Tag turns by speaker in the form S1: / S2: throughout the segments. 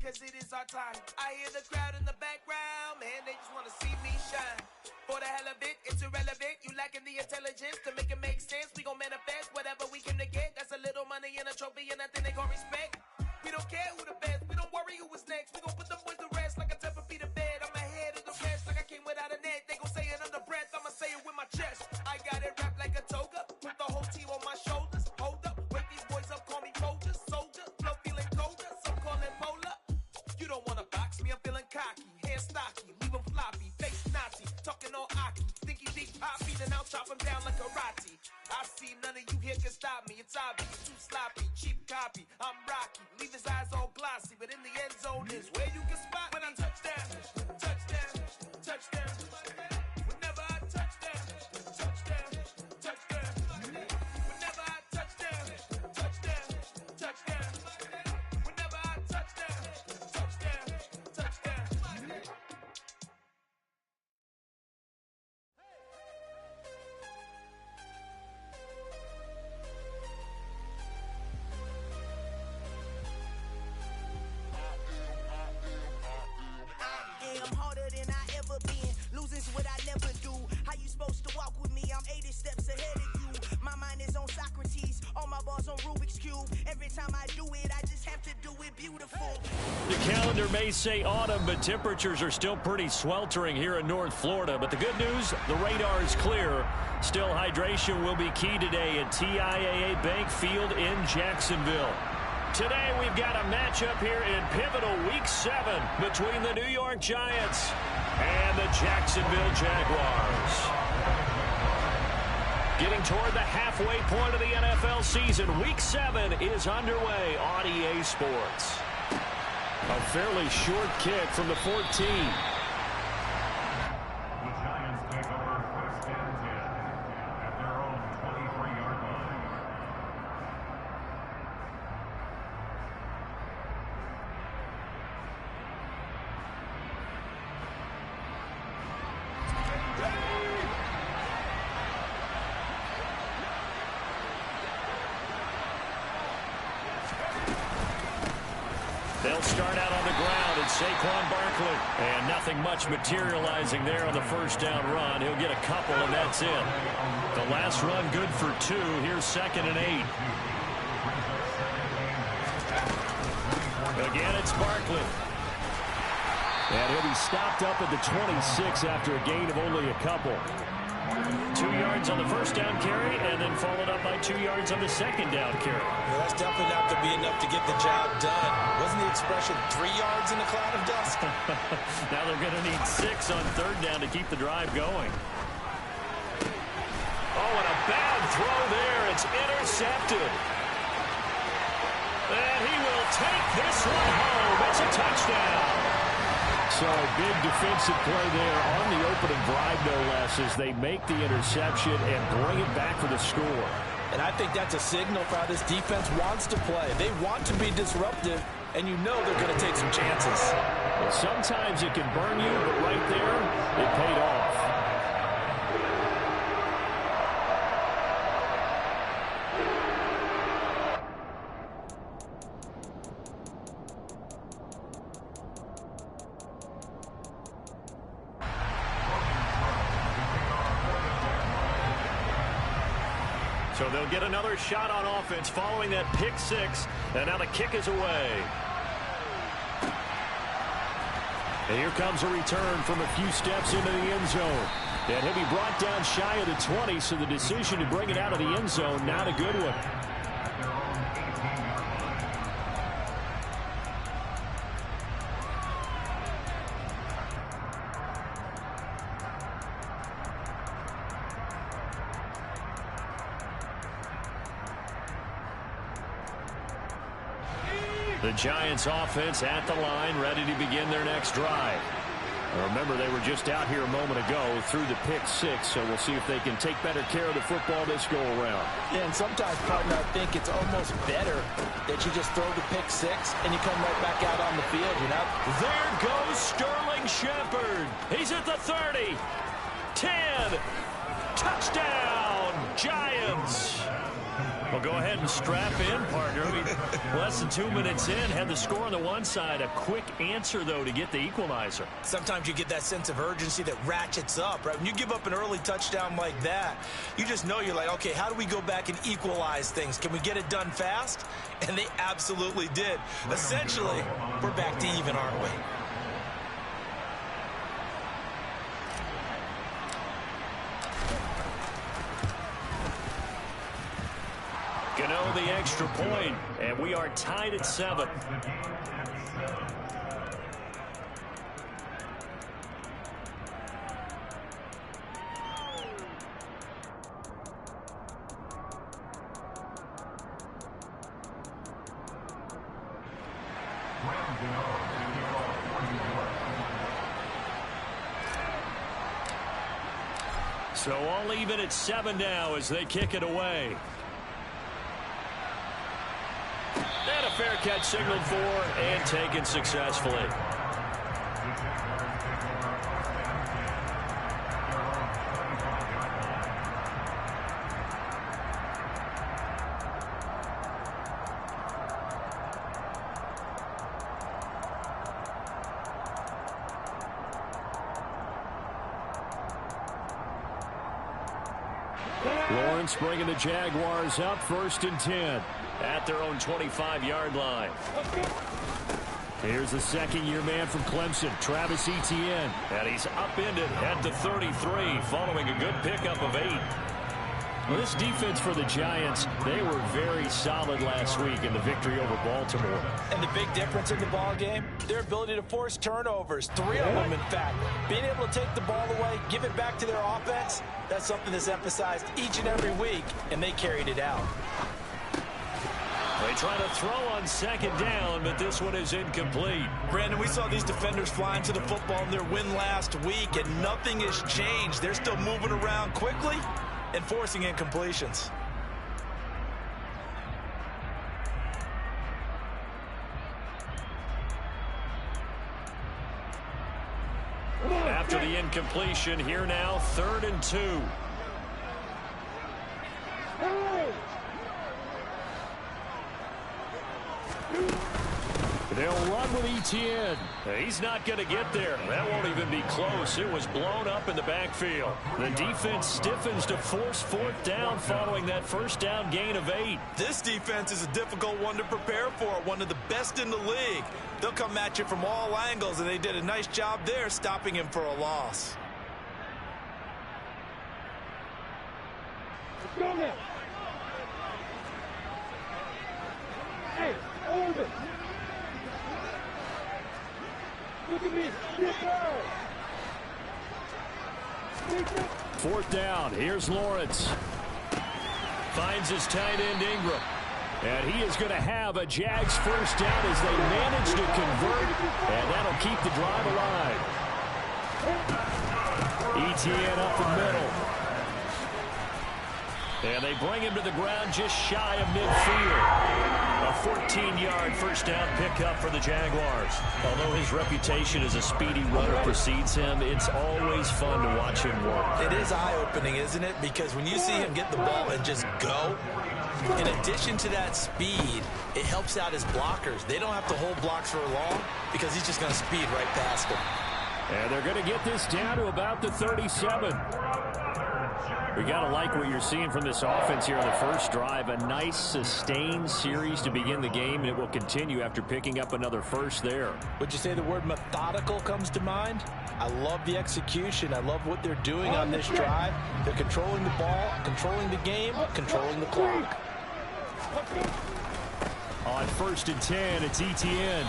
S1: cause it is our time. I hear the crowd in the background, man, they just wanna see me shine. For the hell of it, it's irrelevant. You lacking the intelligence to make it make sense. We gon' manifest whatever we came to get. That's a little money and a trophy and nothing they gon' respect. We don't care who the best, we don't worry who was next. We gon' put them boys to rest like a 10 feet of bed. I'm ahead of the rest like I came without a net. They gon' say it under breath, I'ma say it with my chest. I got it wrapped like a toga, put the whole team on my shoulders. Hold up, wake these boys up, call me soldier, soldier. Flow feeling colder, some call it polar. You don't wanna box me, I'm feeling cocky. Hair stocky, leave them floppy, face Nazi. Talking all aki, stinky deep poppy, then I'll chop him down like karate. I see none of you here can stop me. It's obvious, too sloppy, cheap copy. I'm Rocky, leave his eyes all glossy, but in the end zone is where you can spot when I touchdown, touchdown, touchdown. Whenever I touchdown, touchdown, touchdown. Whenever I touchdown, touchdown, touchdown. Whenever I touchdown, touchdown, touchdown.
S2: I'm harder than I ever been. Losing's what I never do. How you supposed to walk with me? I'm 80 steps ahead of you. My mind is on Socrates. All my balls on Rubik's Cube. Every time I do it, I just have to do it beautiful.
S3: The calendar may say autumn, but temperatures are still pretty sweltering here in North Florida. But the good news, the radar is clear. Still, hydration will be key today at TIAA Bank Field in Jacksonville. Today, we've got a matchup here in pivotal Week 7 between the New York Giants and the Jacksonville Jaguars. Getting toward the halfway point of the NFL season, Week 7 is underway on EA Sports. A fairly short kick from the 14.
S4: The Giants take over first and 10 at their own 23-yard line.
S3: They'll start out on the ground. It's Saquon Barkley. And nothing much materializing there on the first down run. He'll get a couple, and that's it. The last run good for 2. Here's 2nd and 8. Again, it's Barkley. And he'll be stopped up at the 26 after a gain of only a couple. 2 yards on the first down carry, and then followed up by 2 yards on the second down carry.
S5: Well, that's definitely not going to be enough to get the job done. Wasn't the expression 3 yards in a cloud of dust?
S3: Now they're going to need 6 on third down to keep the drive going. Oh, and a bad throw there. It's intercepted. And he will take this one home. It's a touchdown. So a big defensive play there on the opening drive, no less, as they make the interception and bring it back for the score.
S5: And I think that's a signal for how this defense wants to play. They want to be disruptive, and you know they're going to take some chances.
S3: Well, sometimes it can burn you, but right there, it paid off. So they'll get another shot on offense following that pick 6, and now the kick is away. And here comes a return from a few steps into the end zone. And he'll be brought down shy of the 20, so the decision to bring it out of the end zone, not a good one. The Giants offense at the line, ready to begin their next drive. Remember, they were just out here a moment ago through the pick 6, so we'll see if they can take better care of the football this go-around.
S5: Yeah, and sometimes, partner, I think it's almost better that you just throw the pick 6 and you come right back out on the field, you know?
S3: There goes Sterling Shepard. He's at the 30. 10. Touchdown, Giants. Well, go ahead and strap in, partner. Less than 2 minutes in, had the score on the one side. A quick answer, though, to get the equalizer.
S5: Sometimes you get that sense of urgency that ratchets up, right? When you give up an early touchdown like that, you just know you're like, okay, how do we go back and equalize things? Can we get it done fast? And they absolutely did. Essentially, we're back to even, aren't we?
S3: Gano the extra point, and we are tied at 7. So all even at 7 now as they kick it away. And a fair catch signaled for and taken successfully. Lawrence bringing the Jaguars up 1st and 10 at their own 25-yard line. Here's the second-year man from Clemson, Travis Etienne. And he's upended at the 33 following a good pickup of 8. Well, this defense for the Giants, they were very solid last week in the victory over Baltimore.
S5: And the big difference in the ball game, their ability to force turnovers, 3 of them, in fact. Being able to take the ball away, give it back to their offense, that's something that's emphasized each and every week, and they carried it out.
S3: They try to throw on 2nd down, but this one is incomplete.
S5: Brandon, we saw these defenders flying to the football in their win last week, and nothing has changed. They're still moving around quickly and forcing incompletions.
S3: After the incompletion, here now, 3rd and 2. They'll run with Etienne. He's not going to get there. That won't even be close. It was blown up in the backfield. The defense stiffens to force 4th down following that 1st down gain of 8.
S5: This defense is a difficult one to prepare for, one of the best in the league. They'll come at you from all angles, and they did a nice job there stopping him for a loss.
S6: Let's go now. Hey, hold it. Look at me. Get down.
S3: 4th down. Here's Lawrence. Finds his tight end Ingram. And he is going to have a Jags 1st down as they manage to convert. And that'll keep the drive alive. Etienne up the middle. And they bring him to the ground just shy of midfield. A 14-yard 1st down pickup for the Jaguars. Although his reputation as a speedy runner precedes him, it's always fun to watch him work.
S5: It is eye-opening, isn't it? Because when you see him get the ball and just go, in addition to that speed, it helps out his blockers. They don't have to hold blocks for long because he's just going to speed right past them.
S3: And they're going to get this down to about the 37. We got to like what you're seeing from this offense here on the first drive. A nice, sustained series to begin the game, and it will continue after picking up another first there.
S5: Would you say the word methodical comes to mind? I love the execution. I love what they're doing on this drive. They're controlling the ball, controlling the game, controlling the clock.
S3: On 1st and 10, it's Etienne.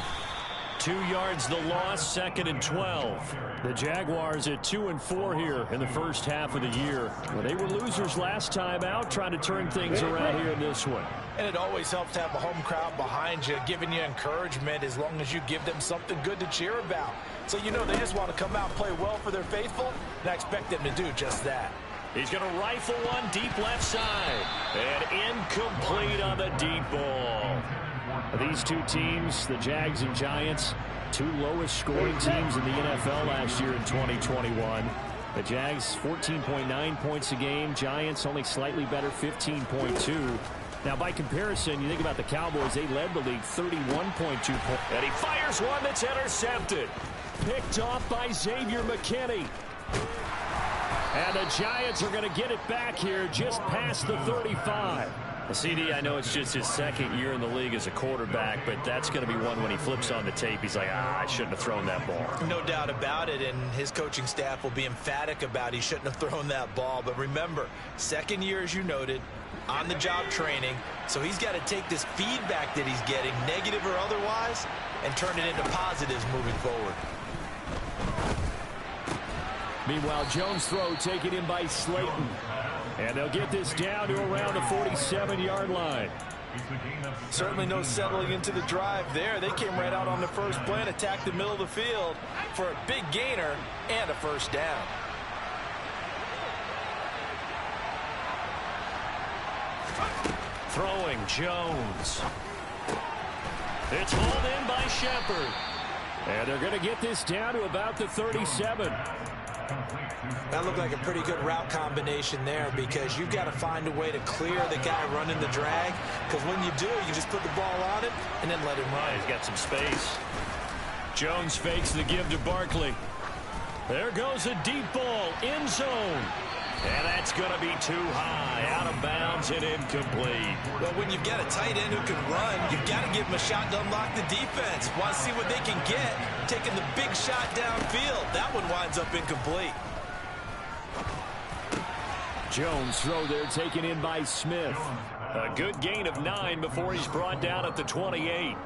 S3: 2 yards the loss, 2nd and 12. The Jaguars at 2-4 here in the first half of the year. Well, they were losers last time out, trying to turn things around here in this one.
S5: And it always helps to have a home crowd behind you, giving you encouragement as long as you give them something good to cheer about. So you know they just want to come out and play well for their faithful, and I expect them to do just that.
S3: He's going to rifle one deep left side. And incomplete on the deep ball. These two teams, the Jags and Giants, 2 lowest scoring teams in the NFL last year in 2021. The Jags 14.9 points a game. Giants only slightly better, 15.2. Now, by comparison, you think about the Cowboys, they led the league 31.2 points. And he fires one that's intercepted. Picked off by Xavier McKinney. And the Giants are going to get it back here just past the 35. CD, I know it's just his second year in the league as a quarterback, but that's going to be one when he flips on the tape. He's like, I shouldn't have thrown that ball.
S5: No doubt about it, and his coaching staff will be emphatic about he shouldn't have thrown that ball. But remember, second year, as you noted, on-the-job training, so he's got to take this feedback that he's getting, negative or otherwise, and turn it into positives moving forward.
S3: Meanwhile, Jones' throw taken in by Slayton. And they'll get this down to around the 47-yard line.
S5: Certainly no settling into the drive there. They came right out on the first play and attacked the middle of the field for a big gainer and a first down.
S3: Throwing Jones. It's hauled in by Shepard. And they're going to get this down to about the 37.
S5: That looked like a pretty good route combination there because you've got to find a way to clear the guy running the drag, because when you do, you can just put the ball on it and then let him run.
S3: He's got some space. Jones fakes the give to Barkley. There goes a deep ball, end zone. And that's going to be too high, out of bounds and incomplete.
S5: Well, when you've got a tight end who can run, you've got to give him a shot to unlock the defense. Want to see what they can get, taking the big shot downfield. That one winds up incomplete.
S3: Jones' throw there taken in by Smith. A good gain of 9 before he's brought down at the 28.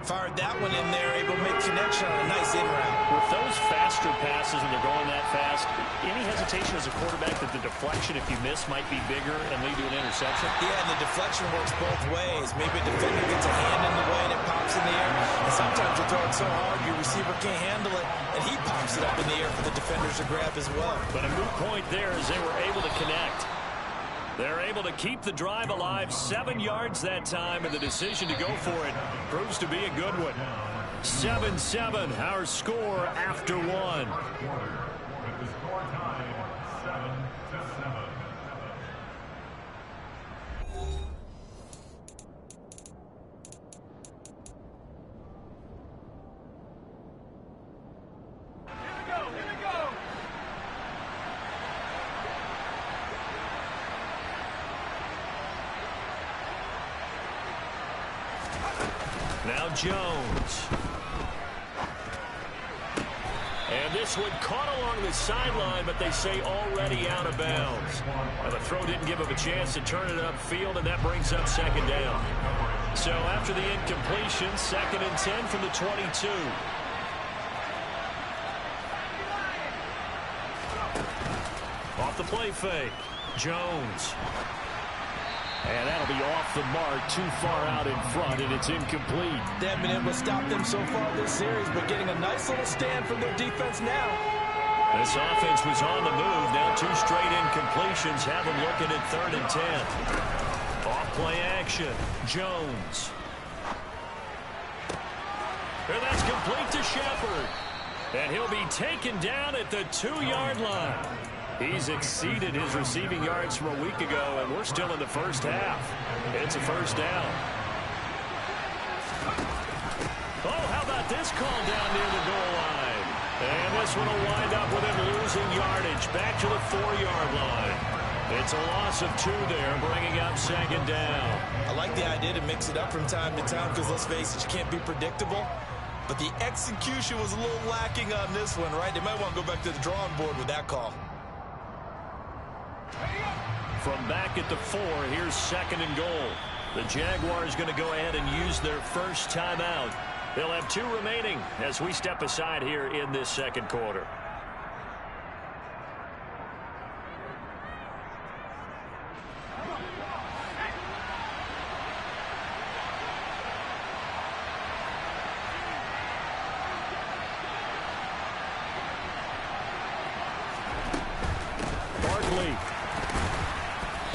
S5: Fired that one in there, able to make connection on a nice in route.
S3: With those faster passes and they're going that fast, any hesitation as a quarterback that the deflection, if you miss, might be bigger and lead to an interception?
S5: Yeah, and the deflection works both ways. Maybe a defender gets a hand in the way and it pops in the air. And sometimes you throw it so hard your receiver can't handle it, and he pops it up in the air for the defenders to grab as well.
S3: But a moot point there as they were able to connect. They're able to keep the drive alive, 7 yards that time, and the decision to go for it proves to be a good one. 7-7, our score after one.
S4: With the score tied 7-7.
S3: Now Jones. And this one caught along the sideline, but they say already out of bounds. Now the throw didn't give him a chance to turn it upfield, and that brings up second down. So after the incompletion, 2nd and 10 from the 22. Off the play fake, Jones. And that'll be off the mark, too far out in front, and it's incomplete.
S5: They haven't been able to stop them so far this series, but getting a nice little stand from their defense now.
S3: This offense was on the move. Now 2 straight incompletions have them looking at 3rd and 10. Off play action, Jones. And that's complete to Shepard. And he'll be taken down at the 2-yard line. He's exceeded his receiving yards from a week ago, and we're still in the first half. It's a first down. Oh, how about this call down near the goal line? And this one will wind up with him losing yardage back to the 4-yard line. It's a loss of 2 there, bringing up 2nd down.
S5: I like the idea to mix it up from time to time because, let's face it, you can't be predictable. But the execution was a little lacking on this one, right? They might want to go back to the drawing board with that call.
S3: From back at the 4, here's 2nd and goal. The Jaguars going to go ahead and use their first timeout. They'll have 2 remaining as we step aside here in this 2nd quarter.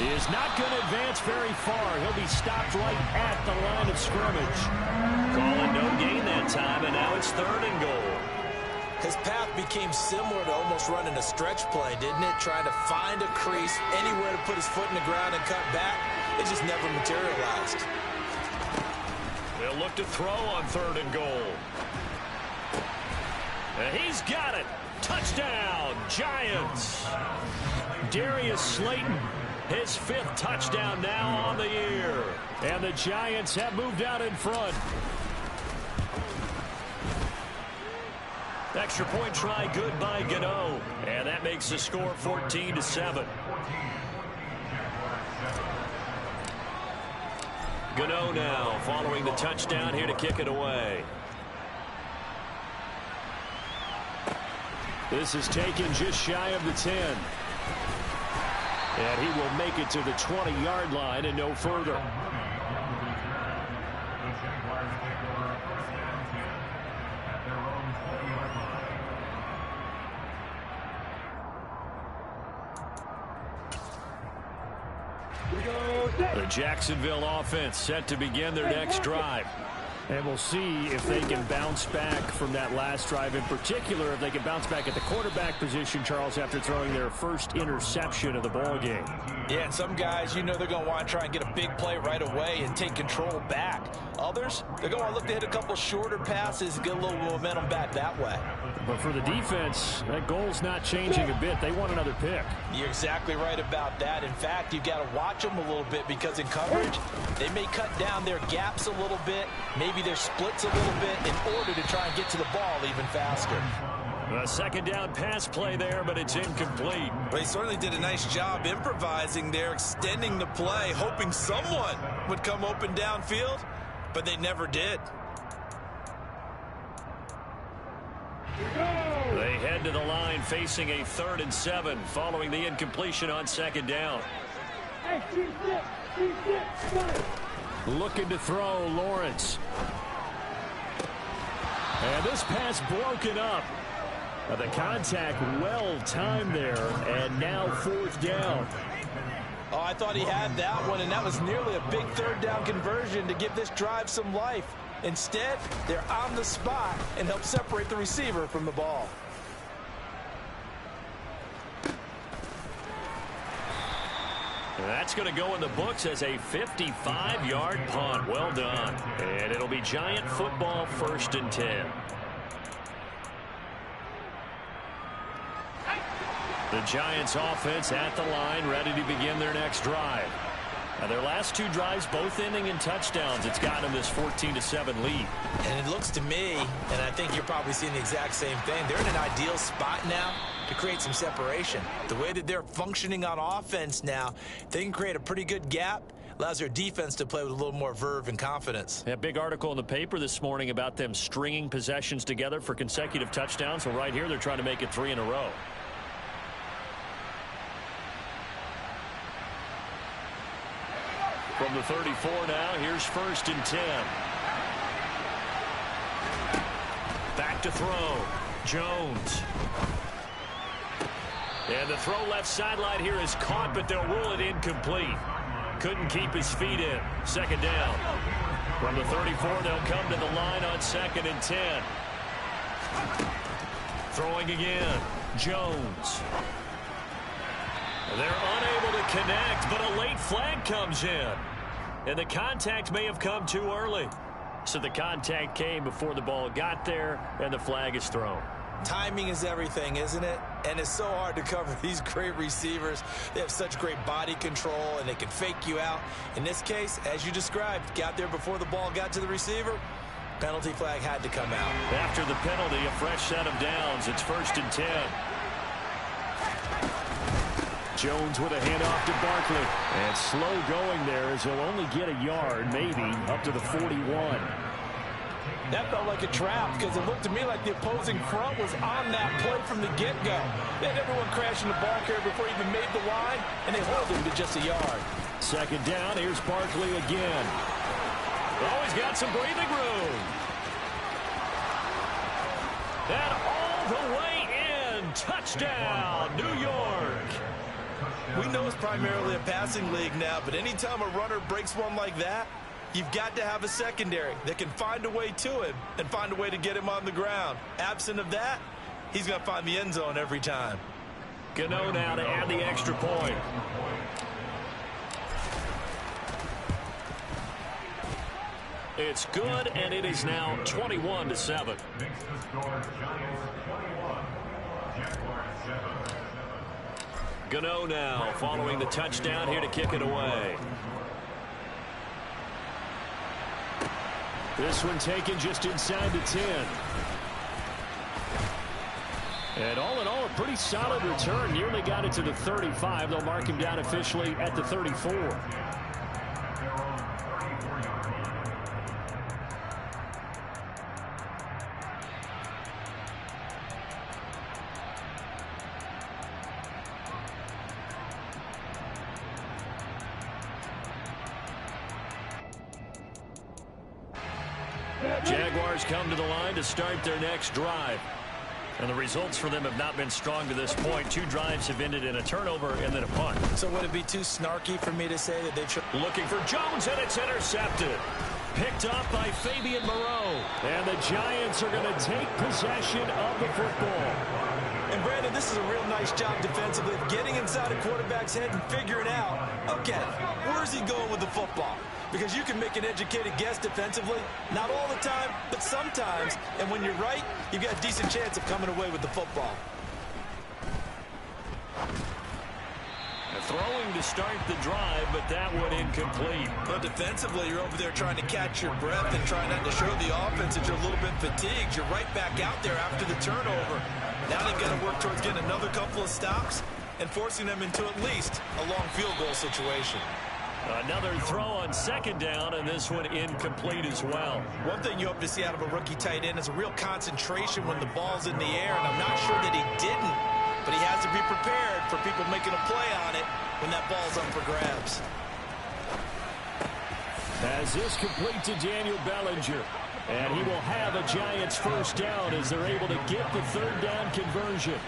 S3: Is not going to advance very far. He'll be stopped right at the line of scrimmage. Calling no gain that time, and now it's 3rd and goal.
S5: His path became similar to almost running a stretch play, didn't it? Trying to find a crease, anywhere to put his foot in the ground and cut back. it just never materialized.
S3: They'll look to throw on 3rd and goal. And he's got it. Touchdown, Giants. Darius Slayton, his 5th touchdown now on the year. And the Giants have moved out in front. Extra point try good by Gano. And that makes the score 14-7. Gano now following the touchdown here to kick it away. This is taken just shy of the 10. And he will make it to the 20-yard line and no further. The Jacksonville offense set to begin their next drive. And we'll see if they can bounce back from that last drive. In particular, if they can bounce back at the quarterback position, Charles, after throwing their first interception of the ball game.
S5: Yeah, and some guys, you know, they're going to want to try and get a big play right away and take control back. Others, they're going to look to hit a couple shorter passes and get a little momentum back that way.
S3: But for the defense, that goal's not changing a bit. They want another pick.
S5: You're exactly right about that. In fact, you've got to watch them a little bit because in coverage, they may cut down their gaps a little bit, maybe their splits a little bit in order to try and get to the ball even faster.
S3: A 2nd down pass play there, but it's incomplete.
S5: But he certainly did a nice job improvising there, extending the play, hoping someone would come open downfield, but they never did.
S3: They head to the line facing a 3rd and 7 following the incompletion on 2nd down. Looking to throw, Lawrence. And this pass broken up. The contact well timed there, and now 4th down.
S5: Oh, I thought he had that one, and that was nearly a big 3rd down conversion to give this drive some life. Instead, they're on the spot and help separate the receiver from the ball.
S3: And that's going to go in the books as a 55-yard punt. Well done. And it'll be Giant football 1st and 10. The Giants offense at the line, ready to begin their next drive. Now their last 2 drives, both ending in touchdowns. It's gotten them this 14-7 lead.
S5: And it looks to me, and I think you're probably seeing the exact same thing, they're in an ideal spot now to create some separation. The way that they're functioning on offense now, they can create a pretty good gap. Allows their defense to play with a little more verve and confidence.
S3: A big article in the paper this morning about them stringing possessions together for consecutive touchdowns. So right here, they're trying to make it 3 in a row. From the 34 now, here's 1st and 10. Back to throw. Jones. And the throw left sideline here is caught, but they'll rule it incomplete. Couldn't keep his feet in. 2nd down. From the 34, they'll come to the line on 2nd and 10. Throwing again. Jones. They're unable to connect, but a late flag comes in. And the contact may have come too early. So the contact came before the ball got there, and the flag is thrown.
S5: Timing is everything, isn't it? And it's so hard to cover these great receivers. They have such great body control, and they can fake you out. In this case, as you described, got there before the ball got to the receiver. Penalty flag had to come out.
S3: After the penalty, a fresh set of downs. It's 1st and 10. Jones with a handoff to Barkley. And slow going there as he'll only get a yard, maybe, up to the 41.
S5: That felt like a trap because it looked to me like the opposing front was on that play from the get-go. They had everyone crashing the ball carrier before he even made the line, and they hold him to just a yard.
S3: 2nd down, here's Barkley again. Oh, he's got some breathing room. And all the way in. Touchdown, New York.
S5: We know it's primarily a passing league now, but anytime a runner breaks one like that, you've got to have a secondary that can find a way to him and find a way to get him on the ground. Absent of that, he's going to find the end zone every time.
S3: Gano now to add the extra point. It's good, and it is now 21-7.
S4: Makes the score Giants 21, Jaguars 7.
S3: Gano now following the touchdown here to kick it away. This one taken just inside the 10. And all in all, a pretty solid return. Nearly got it to the 35. They'll mark him down officially at the 34. Jaguars come to the line to start their next drive. And the results for them have not been strong to this point. 2 drives have ended in a turnover and then a punt.
S5: So would it be too snarky for me to say that they should...
S3: Looking for Jones, and it's intercepted. Picked up by Fabian Moreau. And the Giants are going to take possession of the football.
S5: And Brandon, this is a real nice job defensively of getting inside a quarterback's head and figuring out, okay, where's he going with the football? Because you can make an educated guess defensively, not all the time, but sometimes. And when you're right, you've got a decent chance of coming away with the football.
S3: Throwing to start the drive, but that one incomplete.
S5: But defensively, you're over there trying to catch your breath and trying not to show the offense that you're a little bit fatigued. You're right back out there after the turnover. Now they've got to work towards getting another couple of stops and forcing them into at least a long field goal situation.
S3: Another throw on second down, and this one incomplete as well.
S5: One thing you hope to see out of a rookie tight end is a real concentration when the ball's in the air, and I'm not sure that he didn't, but he has to be prepared for people making a play on it when that ball's up for grabs.
S3: As this complete to Daniel Bellinger, and he will have a Giants first down as they're able to get the third down conversion.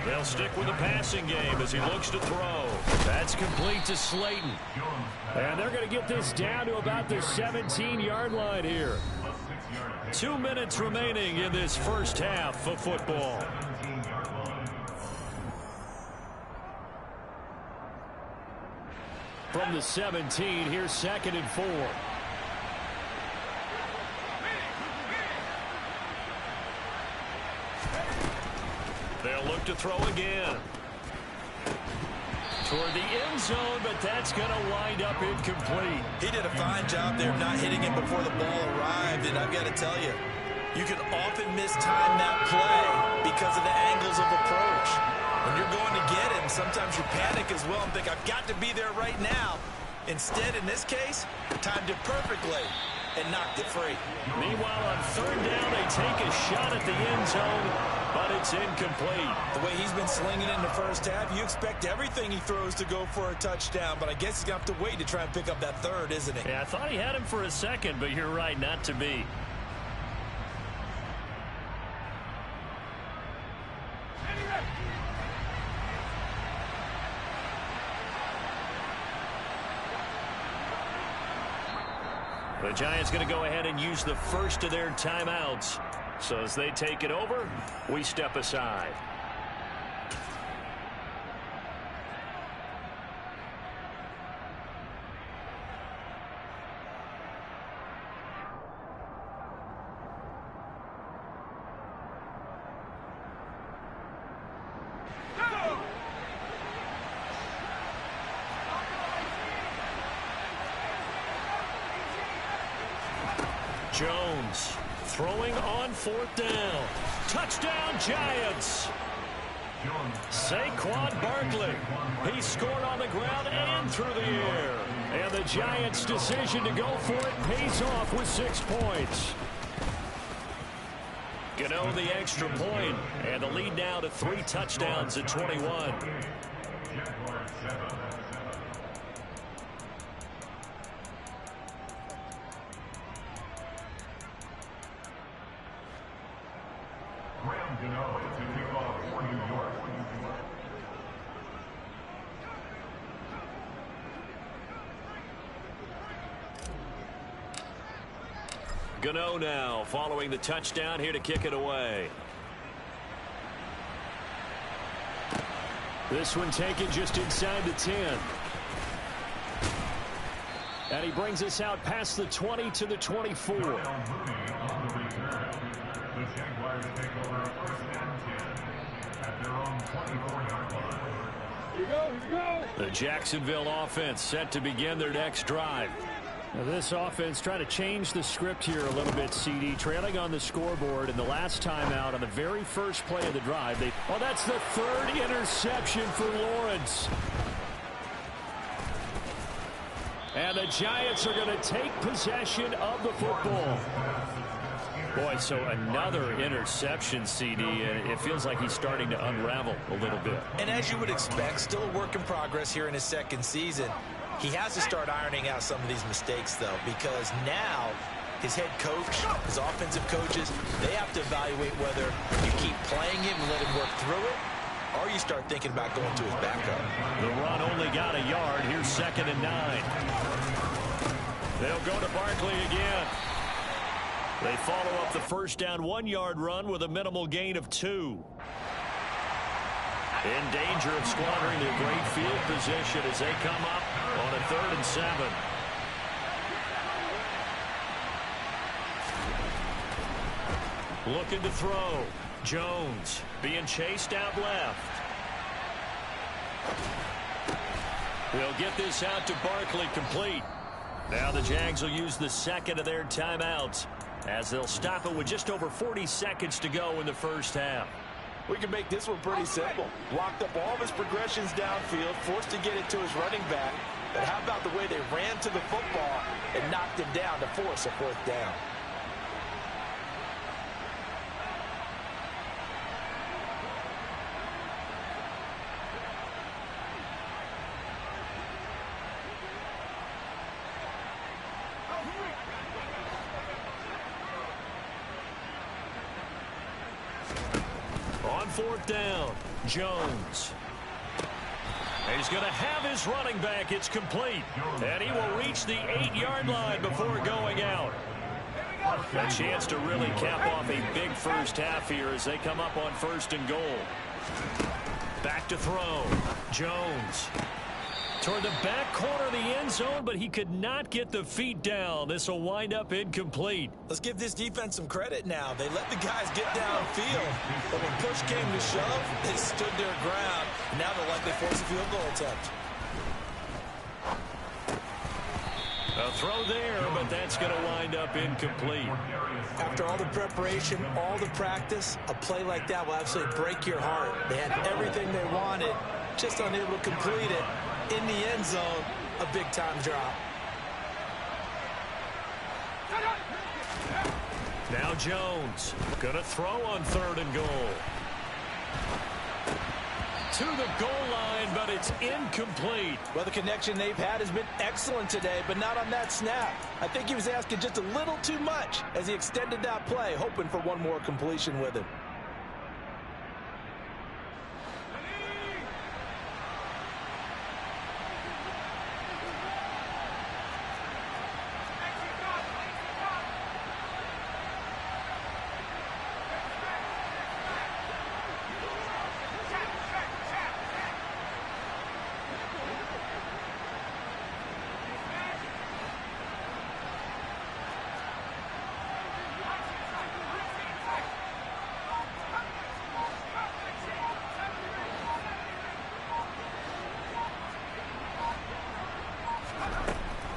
S3: They'll stick with the passing game as he looks to throw. That's complete to Slayton. And they're going to get this down to about the 17-yard line here. 2 minutes remaining in this first half of football. From the 17, here's 2nd and 4. They'll look to throw again. Toward the end zone, but that's going to wind up incomplete.
S5: He did a fine job there of not hitting him before the ball arrived, and I've got to tell you, you can often mistime that play because of the angles of approach. When you're going to get him, sometimes you panic as well and think, I've got to be there right now. Instead, in this case, timed it perfectly and knocked it free.
S3: Meanwhile, on third down, they take a shot at the end zone, but it's incomplete.
S5: The way he's been slinging in the first half, you expect everything he throws to go for a touchdown, but I guess he's going to have to wait to try and pick up that third, isn't he?
S3: Yeah, I thought he had him for a second, but you're right, not to be. The Giants going to go ahead and use the first of their timeouts. So as they take it over, we step aside. Jones throwing on 4th down. Touchdown, Giants. Saquon Barkley. He scored on the ground and through the air. And the Giants' decision to go for it pays off with 6 points. Gano the extra point, and the lead now to 3 touchdowns at 21. Gano now following the touchdown here to kick it away. This one taken just inside the 10. And he brings us out past the 20 to the 24.
S4: The Jaguars take over first and 10 at their own 24-yard line.
S6: Here we go, here we go.
S3: The Jacksonville offense set to begin their next drive.
S7: Now this offense trying to change the script here a little bit, CD. Trailing on the scoreboard, and the last time out on the very first play of the drive.
S3: That's the third interception for Lawrence. And the Giants are going to take possession of the football. Boy, so another interception, CD, and it feels like he's starting to unravel a little bit.
S5: And as you would expect, still a work in progress here in his second season. He has to start ironing out some of these mistakes, though, because now his head coach, his offensive coaches, they have to evaluate whether you keep playing him and let him work through it, or you start thinking about going to his backup.
S3: The run only got a yard. Here's 2nd and 9. They'll go to Barkley again. They follow up the first down 1-yard run with a minimal gain of 2. In danger of squandering their great field position as they come up on a 3rd and 7. Looking to throw. Jones being chased out left. They'll get this out to Barkley, complete. Now the Jags will use the second of their timeouts as they'll stop it with just over 40 seconds to go in the first half.
S5: We can make this one pretty simple. Locked up all of his progressions downfield, forced to get it to his running back. But how about the way they ran to the football and knocked him down to force a 4th down?
S3: On 4th down, Jones. He's going to have his running back. It's complete. And he will reach the 8-yard line before going out. A chance to really cap off a big first half here as they come up on 1st and goal. Back to throw. Jones. Toward the back corner of the end zone, but he could not get the feet down. This will wind up incomplete.
S5: Let's give this defense some credit now. They let the guys get downfield, but when push came to shove, they stood their ground. Now they'll likely force a field goal attempt.
S3: A throw there, but that's going to wind up incomplete.
S5: After all the preparation, all the practice, a play like that will absolutely break your heart. They had everything they wanted, just unable to complete it. In the end zone, a big-time drop.
S3: Now Jones going to throw on 3rd and goal. To the goal line, but it's incomplete.
S5: Well, the connection they've had has been excellent today, but not on that snap. I think he was asking just a little too much as he extended that play, hoping for one more completion with it.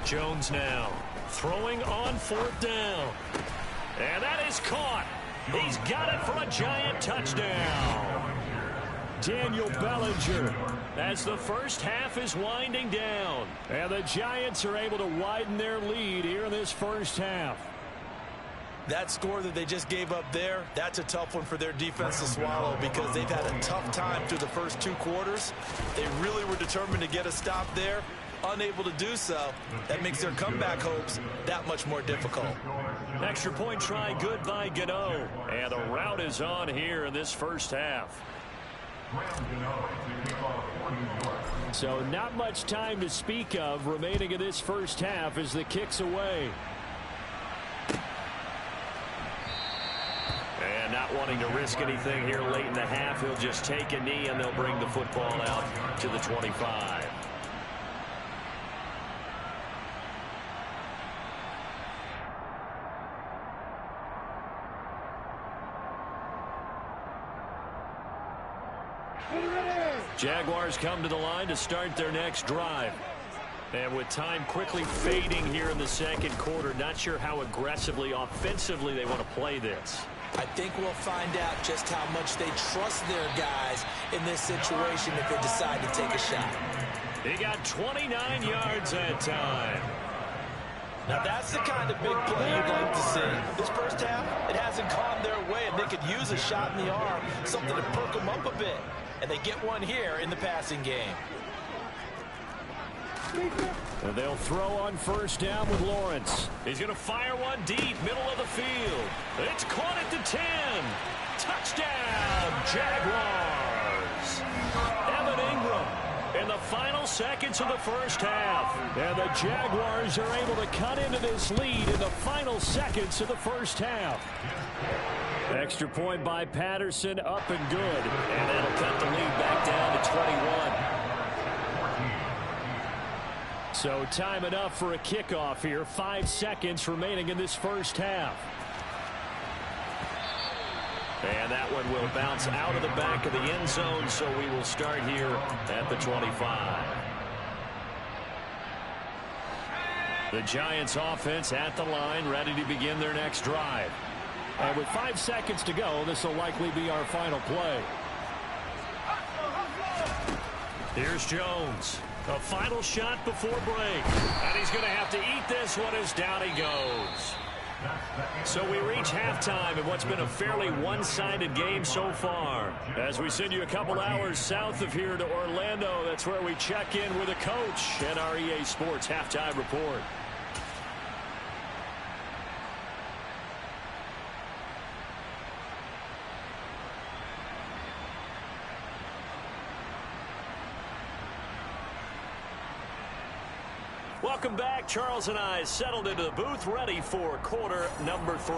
S3: Jones now throwing on 4th down. And that is caught. He's got it for a Giant touchdown. Daniel Bellinger as the first half is winding down. And the Giants are able to widen their lead here in this first half.
S5: That score that they just gave up there, that's a tough one for their defense to swallow because they've had a tough time through the first 2 quarters. They really were determined to get a stop there. Unable to do so, that makes their comeback hopes that much more difficult.
S3: Extra point try good by Gano. And the route is on here in this first half. So not much time to speak of remaining in this first half as the kick's away. And not wanting to risk anything here late in the half, he'll just take a knee and they'll bring the football out to the 25. Jaguars come to the line to start their next drive. And with time quickly fading here in the second quarter, not sure how aggressively, offensively they want to play this.
S5: I think we'll find out just how much they trust their guys in this situation if they decide to take a shot.
S3: He got 29 yards that time.
S5: Now that's the kind of big play you'd like to see. This first half, it hasn't gone their way, and they could use a shot in the arm, something to perk them up a bit. And they get one here in the passing game.
S3: And they'll throw on first down with Lawrence. He's going to fire one deep, middle of the field. It's caught at the 10. Touchdown, Jaguars. Evan Ingram in the final seconds of the first half. And the Jaguars are able to cut into this lead in the final seconds of the first half. Extra point by Patterson, up and good. And that'll cut the lead back down to 21. So time enough for a kickoff here. 5 seconds remaining in this first half. And that one will bounce out of the back of the end zone, so we will start here at the 25. The Giants offense at the line, ready to begin their next drive. And with 5 seconds to go, this will likely be our final play. Here's Jones. A final shot before break. And he's going to have to eat this one as down he goes. So we reach halftime in what's been a fairly one-sided game so far. As we send you a couple hours south of here to Orlando, that's where we check in with a coach and our EA Sports Halftime Report. Welcome back. Charles and I settled into the booth, ready for quarter number 3.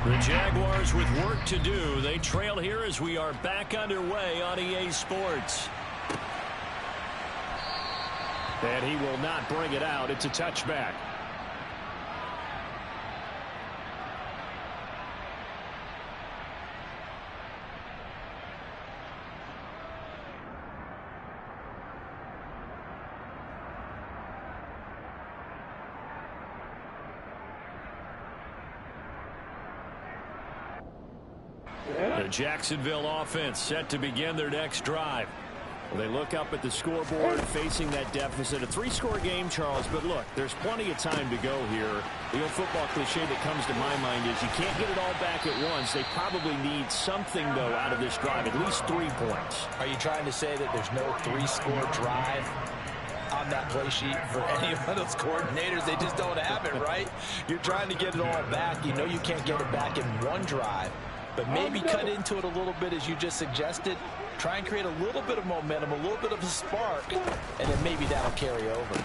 S3: The Jaguars with work to do. They trail here as we are back underway on EA Sports. And he will not bring it out. It's a touchback. The Jacksonville offense set to begin their next drive. Well, they look up at the scoreboard facing that deficit. A 3-score game, Charles, but look, there's plenty of time to go here. The old football cliche that comes to my mind is you can't get it all back at once. They probably need something, though, out of this drive, at least 3 points.
S5: Are you trying to say that there's no 3-score drive on that play sheet for any of those coordinators? They just don't have it, right? You're trying to get it all back. You know you can't get it back in one drive, but maybe cut into it a little bit as you just suggested. Try and create a little bit of momentum, a little bit of a spark, and then maybe that'll carry over.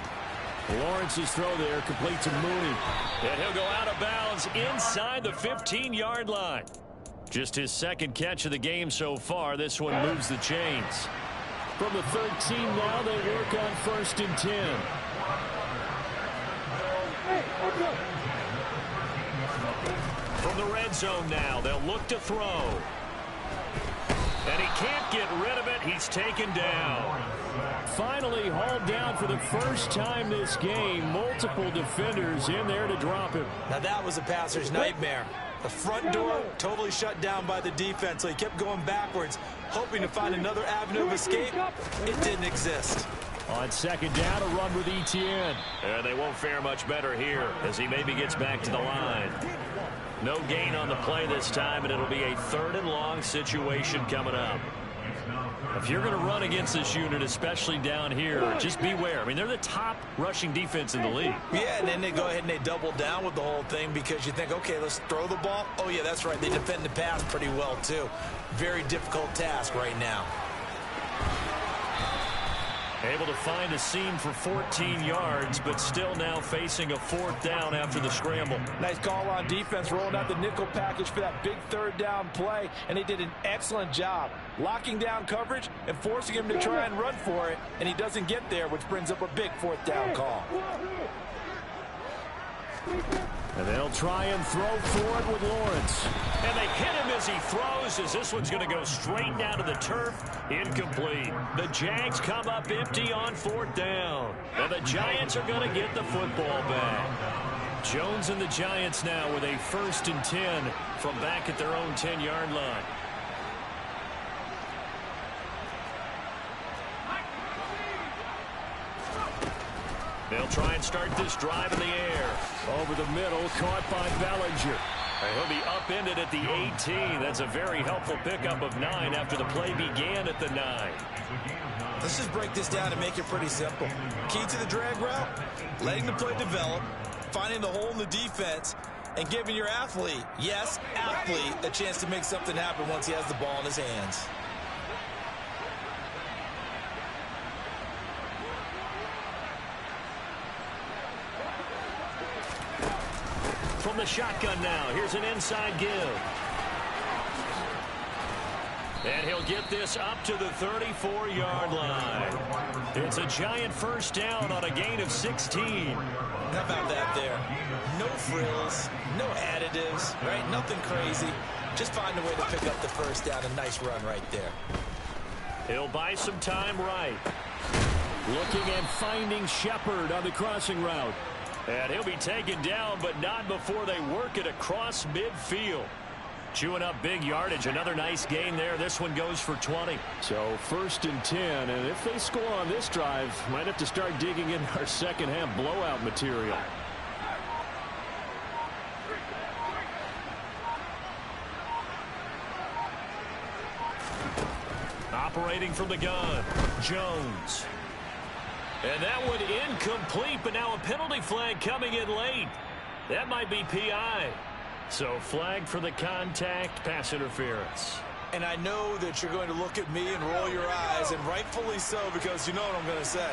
S3: Lawrence's throw there complete to Mooney. And he'll go out of bounds inside the 15-yard line. Just his second catch of the game so far. This one moves the chains. From the 13 now, they work on 1st and 10. From the red zone now, they'll look to throw. And he can't get rid of it. He's taken down. Finally hauled down for the first time this game. Multiple defenders in there to drop him.
S5: Now that was a passer's nightmare. The front door totally shut down by the defense, so he kept going backwards, hoping to find another avenue of escape. It didn't exist.
S3: On second down, a run with Etienne. And they won't fare much better here as he maybe gets back to the line. No gain on the play this time, and it'll be a 3rd and long situation coming up. If you're going to run against this unit, especially down here, just beware. I mean, they're the top rushing defense in the league.
S5: Yeah, and then they go ahead and they double down with the whole thing because you think, okay, let's throw the ball. Oh, yeah, that's right. They defend the pass pretty well, too. Very difficult task right now.
S3: Able to find a seam for 14 yards, but still now facing a 4th down after the scramble.
S5: Nice call on defense, rolling out the nickel package for that big 3rd down play, and they did an excellent job locking down coverage and forcing him to try and run for it, and he doesn't get there, which brings up a big 4th down call.
S7: And they'll try and throw for it with Lawrence.
S3: And they hit him as he throws, as this one's going to go straight down to the turf. Incomplete. The Jags come up empty on 4th down. And the Giants are going to get the football back. Jones and the Giants now with a 1st and 10 from back at their own 10-yard line. They'll try and start this drive in the air.
S7: Over the middle, caught by Bellinger.
S3: And he'll be upended at the 18. That's a very helpful pickup of 9 after the play began at the 9.
S5: Let's just break this down and make it pretty simple. Key to the drag route, letting the play develop, finding the hole in the defense, and giving your athlete, yes, athlete, a chance to make something happen once he has the ball in his hands.
S3: From the shotgun now, here's an inside give. And he'll get this up to the 34-yard line. It's a Giant 1st down on a gain of 16.
S5: How about that there? No frills, no additives, right? Nothing crazy. Just find a way to pick up the 1st down. A nice run right there.
S3: He'll buy some time right.
S7: Looking and finding Shepard on the crossing route.
S3: And he'll be taken down, but not before they work it across midfield. Chewing up big yardage. Another nice gain there. This one goes for 20.
S7: So 1st and 10, and if they score on this drive, might have to start digging in our second-half blowout material.
S3: Operating from the gun, Jones. And that one incomplete, but now a penalty flag coming in late. That might be PI. So flag for the contact, pass interference.
S5: And I know that you're going to look at me and roll your eyes, and rightfully so, because you know what I'm going to say.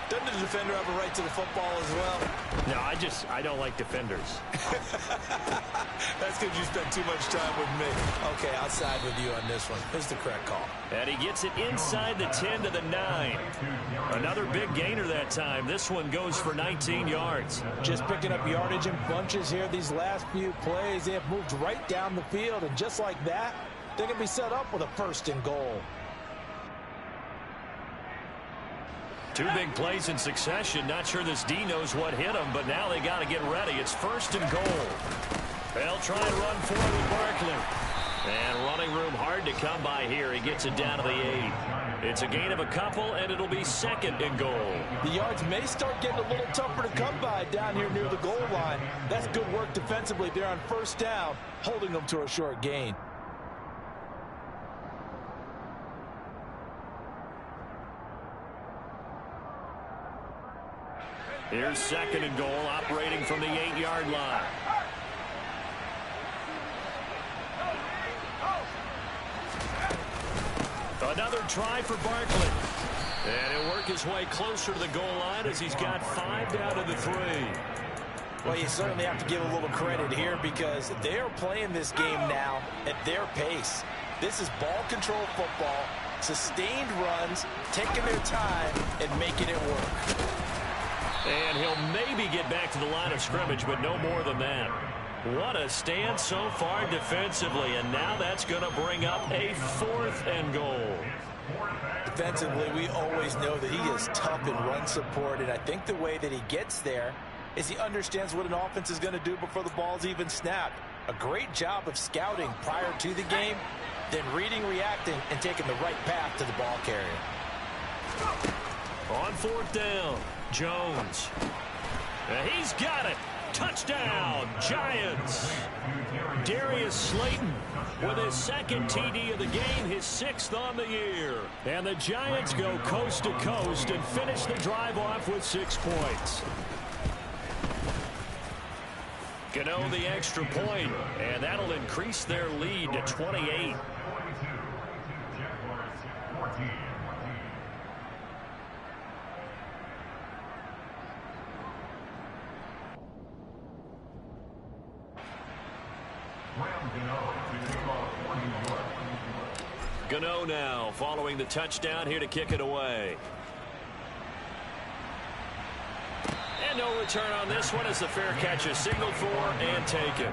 S5: Doesn't the defender have a right to the football as well?
S3: No, I don't like defenders.
S5: That's because you spent too much time with me. Okay, I'll side with you on this one. Here's the correct call.
S3: And he gets it inside the 10 to the 9. Another big gainer that time. This one goes for 19 yards.
S5: Just picking up yardage in bunches here. These last few plays, they have moved right down the field, and just like that, they're going to be set up with a 1st and goal.
S3: 2 big plays in succession. Not sure this D knows what hit him, but now they got to get ready. It's 1st and goal. They'll try and run forward with Barkley. And running room hard to come by here. He gets it down to the 8. It's a gain of a couple, and it'll be 2nd and goal.
S5: The yards may start getting a little tougher to come by down here near the goal line. That's good work defensively there on 1st down, holding them to a short gain.
S3: Here's 2nd and goal, operating from the 8-yard line. Another try for Barkley. And he'll work his way closer to the goal line as he's got 5 down to the 3.
S5: Well, you certainly have to give a little credit here because they're playing this game now at their pace. This is ball control football, sustained runs, taking their time and making it work.
S3: And he'll maybe get back to the line of scrimmage, but no more than that. What a stand so far defensively, and now that's going to bring up a 4th and goal.
S5: Defensively, we always know that he is tough in run support, and I think the way that he gets there is he understands what an offense is going to do before the ball's even snapped. A great job of scouting prior to the game, then reading, reacting, and taking the right path to the ball carrier.
S3: On 4th down, Jones. And he's got it. Touchdown, Giants. Darius Slayton with his 2nd TD of the game, his 6th on the year.
S7: And the Giants go coast to coast and finish the drive off with 6 points.
S3: Gano the extra point, and that'll increase their lead to 28. Gano now following the touchdown here to kick it away. And no return on this one as the fair catch is signaled for and taken.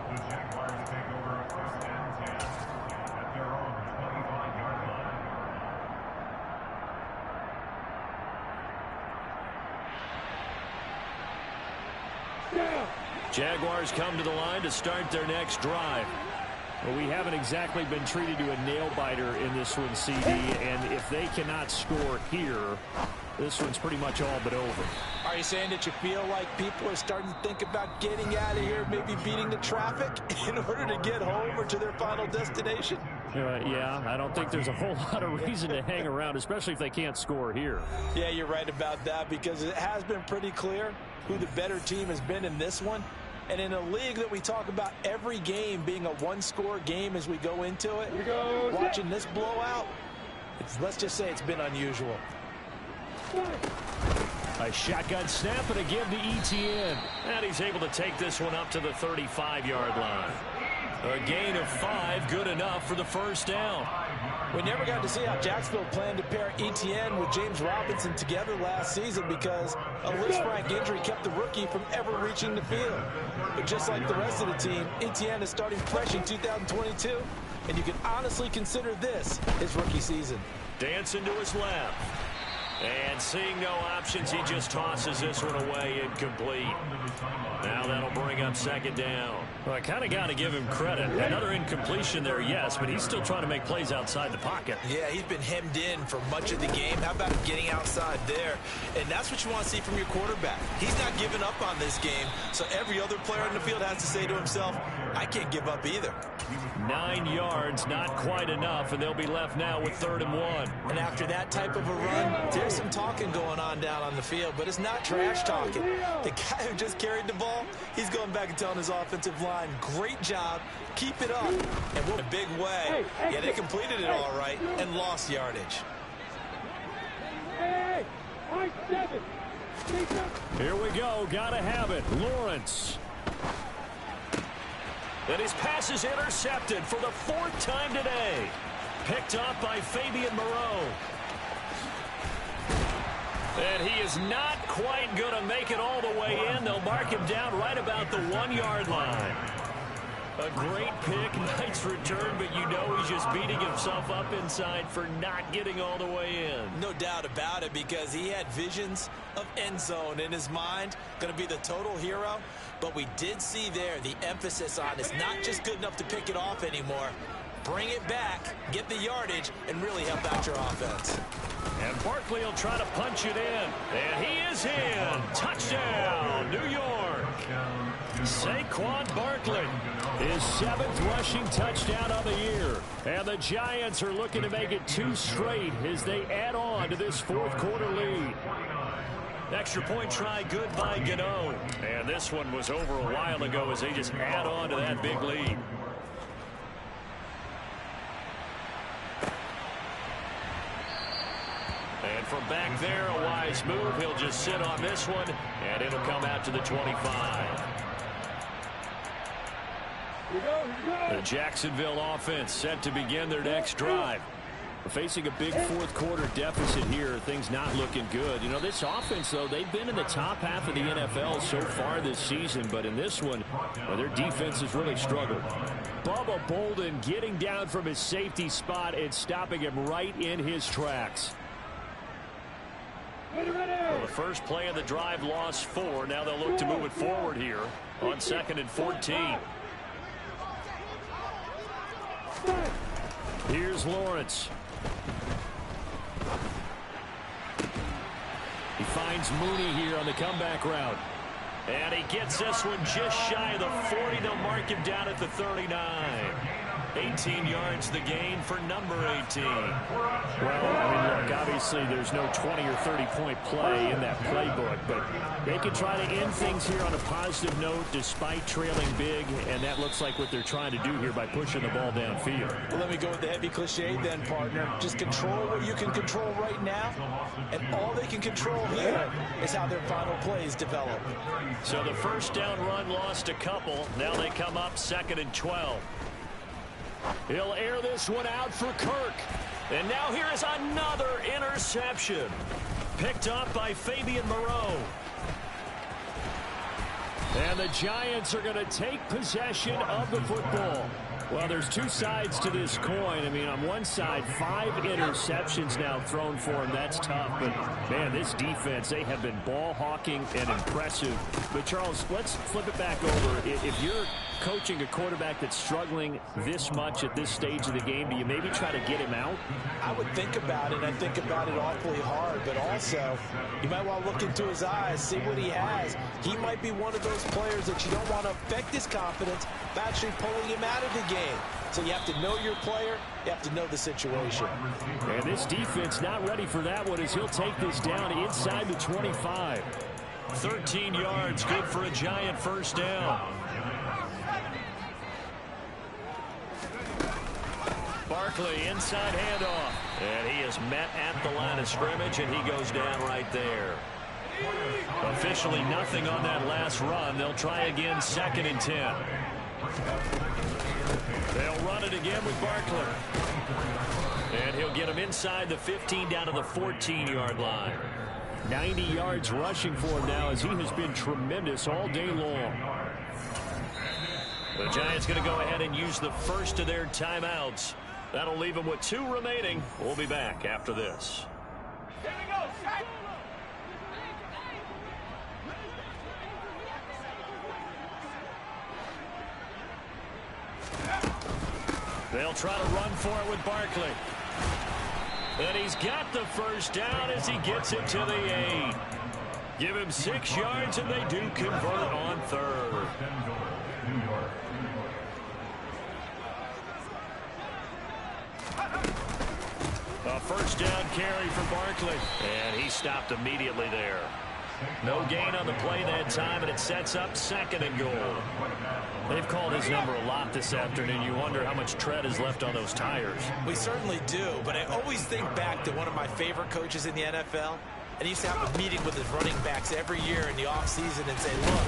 S4: The Jaguars take over first and 10 at their own 25-yard line.
S3: Jaguars come to the line to start their next drive.
S7: Well, we haven't exactly been treated to a nail-biter in this one, CD, and if they cannot score here, this one's pretty much all but over.
S5: Are you saying that you feel like people are starting to think about getting out of here, maybe beating the traffic in order to get home or to their final destination?
S7: Yeah, I don't think there's a whole lot of reason to hang around, especially if they can't score here.
S5: Yeah, you're right about that because it has been pretty clear who the better team has been in this one. And in a league that we talk about every game being a one-score game as we go into it, watching this blowout, let's just say it's been unusual.
S3: A shotgun snap and a give to Etienne. And he's able to take this one up to the 35-yard line. A gain of 5, good enough for the first down.
S5: We never got to see how Jacksonville planned to pair Etienne with James Robinson together last season because a Lisfranc injury kept the rookie from ever reaching the field. But just like the rest of the team, Etienne is starting fresh in 2022, and you can honestly consider this his rookie season.
S3: Dancing to his left. And seeing no options, he just tosses this one away incomplete. Now that'll bring up second down. Well, I kind of got to give him credit. Another incompletion there, yes, but he's still trying to make plays outside the pocket.
S5: Yeah, he's been hemmed in for much of the game. How about him getting outside there? And that's what you want to see from your quarterback. He's not giving up on this game, so every other player in the field has to say to himself, I can't give up either.
S3: 9 yards, not quite enough, and they'll be left now with 3rd and 1.
S5: And after that type of a run, there's some talking going on down on the field, but it's not trash talking. The guy who just carried the ball, he's going back and telling his offensive line, great job, keep it up. And what a big way. Yeah, they completed it all right and lost yardage.
S3: Here we go, gotta have it. Lawrence. And his pass is intercepted for the 4th time today. Picked up by Fabian Moreau. And he is not quite going to make it all the way in. They'll mark him down right about the 1-yard line. A great pick, nice return, but you know he's just beating himself up inside for not getting all the way in.
S5: No doubt about it, because he had visions of end zone in his mind, going to be the total hero. But we did see there the emphasis on it's not just good enough to pick it off anymore. Bring it back, get the yardage, and really help out your offense.
S3: And Barkley will try to punch it in. And he is in. Touchdown, New York. Saquon Barkley, his 7th rushing touchdown of the year. And the Giants are looking to make it 2 straight as they add on to this 4th quarter lead. Extra point try good by Gano. And this one was over a while ago as they just add on to that big lead. And from back there, a wise move. He'll just sit on this one, and it'll come out to the 25. The Jacksonville offense set to begin their next drive. Facing a big 4th quarter deficit here, things not looking good. You know, this offense, though, they've been in the top half of the NFL so far this season, but in this one, well, their defense has really struggled. Bubba Bolden getting down from his safety spot and stopping him right in his tracks. Well, the first play of the drive lost 4. Now they'll look to move it forward here on 2nd and 14. Here's Lawrence. He finds Mooney here on the comeback route. And he gets this one just shy of the 40. They'll mark him down at the 39. 18 yards the gain for number 18.
S7: Well, I mean, look, obviously there's no 20 or 30-point play in that playbook, but they can try to end things here on a positive note despite trailing big, and that looks like what they're trying to do here by pushing the ball downfield.
S5: Well, let me go with the heavy cliche then, partner. Just control what you can control right now, and all they can control here is how their final plays develop.
S3: So the first down run lost a couple. Now they come up 2nd and 12. He'll air this one out for Kirk. And now here is another interception. Picked up by Fabian Moreau. And the Giants are going to take possession of the football. Well, there's two sides to this coin. I mean, on one side, 5 interceptions now thrown for him. That's tough. But, man, this defense, they have been ball hawking and impressive. But, Charles, let's flip it back over. If you're coaching a quarterback that's struggling this much at this stage of the game, do you maybe try to get him out?
S5: I would think about it. I think about it awfully hard. But also, you might want to look into his eyes, see what he has. He might be one of those players that you don't want to affect his confidence by actually pulling him out of the game. So you have to know your player. You have to know the situation.
S7: And this defense not ready for that one as he'll take this down inside the 25.
S3: 13 yards, good for a Giant first down. Barkley, inside handoff. And he is met at the line of scrimmage, and he goes down right there. Officially nothing on that last run. They'll try again 2nd and 10. They'll run it again with Barkley. And he'll get him inside the 15 down to the 14-yard line.
S7: 90 yards rushing for him now as he has been tremendous all day long.
S3: The Giants going to go ahead and use the first of their timeouts. That'll leave them with 2 remaining. We'll be back after this.
S6: Here we go, set.
S3: They'll try to run for it with Barkley. And he's got the first down as he gets it to the 8. Give him 6 yards, and they do convert on 3rd. A first down carry for Barkley. And he stopped immediately there. No gain on the play that time, and it sets up 2nd and goal.
S7: They've called his number a lot this afternoon. You wonder how much tread is left on those tires.
S5: We certainly do, but I always think back to one of my favorite coaches in the NFL, and he used to have a meeting with his running backs every year in the offseason and say, look,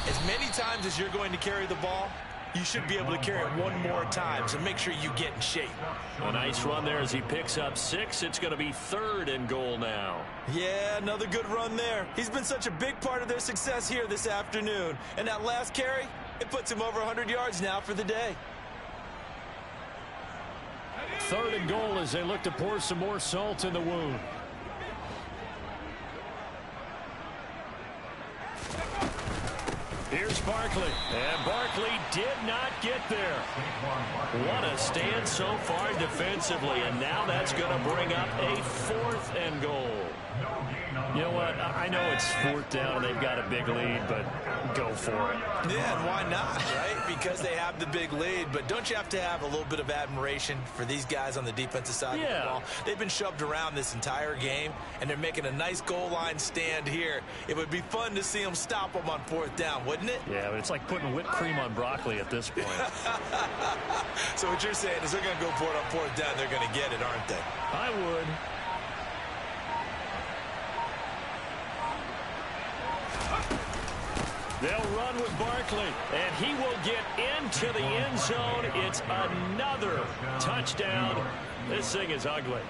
S5: as many times as you're going to carry the ball, you should be able to carry it one more time, so make sure you get in shape.
S3: A nice run there as he picks up 6. It's going to be 3rd and goal now.
S5: Yeah, another good run there. He's been such a big part of their success here this afternoon. And that last carry, it puts him over 100 yards now for the day.
S7: 3rd and goal as they look to pour some more salt in the wound.
S3: Here's Barkley. And Barkley did not get there. What a stand so far defensively. And now that's going to bring up a 4th and goal.
S7: You know what? I know it's 4th down and they've got a big lead, but go for it.
S5: Yeah, and why not, right? Because they have the big lead. But don't you have to have a little bit of admiration for these guys on the defensive side of the ball? They've been shoved around this entire game, and they're making a nice goal line stand here. It would be fun to see them stop them on 4th down, wouldn't it?
S7: Yeah, but it's like putting whipped cream on broccoli at this point.
S5: So what you're saying is they're going to go for it on 4th down. They're going to get it, aren't they?
S7: I would.
S3: They'll run with Barkley, and he will get into the end zone. It's another touchdown. This thing is ugly.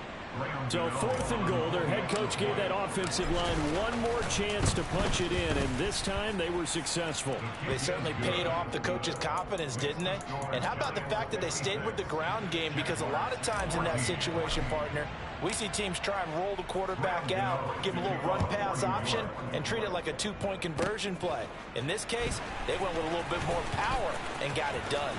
S7: So 4th and goal, their head coach gave that offensive line one more chance to punch it in, and this time they were successful.
S5: They certainly paid off the coach's confidence, didn't they? And how about the fact that they stayed with the ground game? Because a lot of times in that situation, partner, we see teams try and roll the quarterback out, give him a little run-pass option, and treat it like a 2-point conversion play. In this case, they went with a little bit more power and got it done.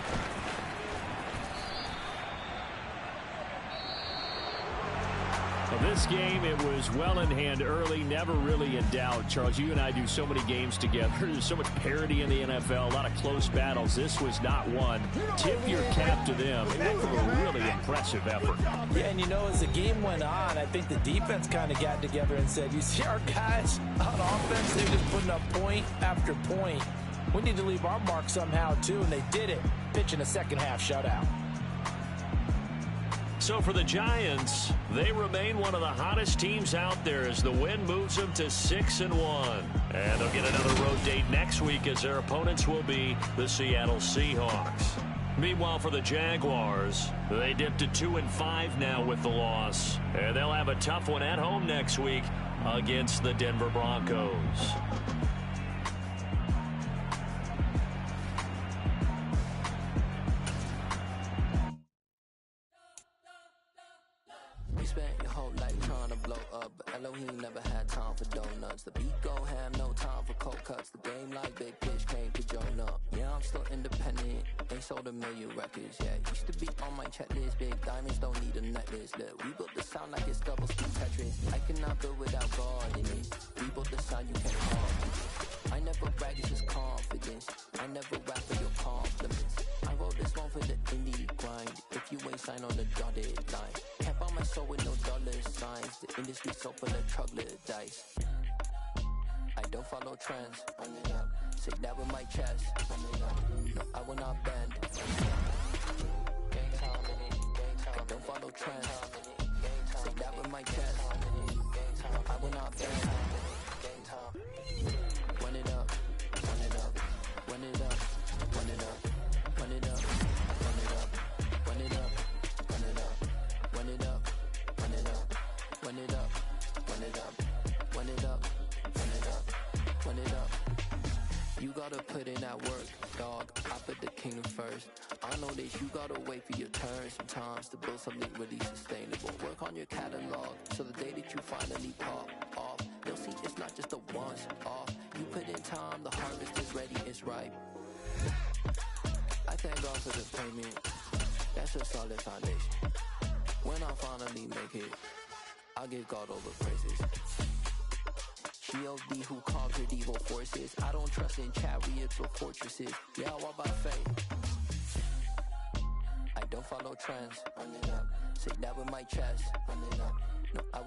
S3: Well, this game, it was well in hand early, never really in doubt. Charles, you and I do so many games together. There's so much parity in the NFL, a lot of close battles. This was not one. Tip your cap to them. That was a really impressive effort.
S5: Yeah, and as the game went on, I think the defense kind of got together and said, you see our guys on offense, they're just putting up point after point. We need to leave our mark somehow, too, and they did it, pitching a second-half shutout.
S3: So for the Giants, they remain one of the hottest teams out there as the win moves them to 6-1. And they'll get another road date next week as their opponents will be the Seattle Seahawks. Meanwhile, for the Jaguars, they dipped to 2-5 now with the loss. And they'll have a tough one at home next week against the Denver Broncos.
S8: Spent your whole life trying to blow up, but Elohim never had time for donuts. The beat go ham, no time for cold cuts. The game like big fish came to join up. Yeah, I'm still independent, ain't sold a million records yet. Used to be on my checklist, big diamonds don't need a necklace. Look, we built the sound like it's double speed Tetris. I cannot build without God in it. We built the sound you can't copy. I never brag, it's just confidence. I never rap for your compliments. I wrote this one for the indie grind. If you ain't signed on the dotted line, can't buy my soul with no dollar signs. The industry so full of troglodytes. I don't follow trends. Say that with my chest. No, I will not bend. I don't follow trends. Say that with my chest. I will not bend. Run it up, run it up, run it up, run it up, run it up, run it up, run it up, run it up, run it up, run it up, run it up, run it up, run it up, run it up, run it up. You gotta put in that work, dog. I put the kingdom first. I know that you gotta wait for your turn sometimes to build something really sustainable. Work on your catalog so the day that you finally pop off, you'll see it's not just a once off. You put in time, the harvest is ready, it's ripe. I thank God for the payment. That's a solid foundation. When I finally make it, I'll give God all the praises. G.O.D. who conquered evil forces. I don't trust in chariots or fortresses. Yeah, I walk by faith. I don't follow trends. Run it up. Say that with my chest. Run it up. No, I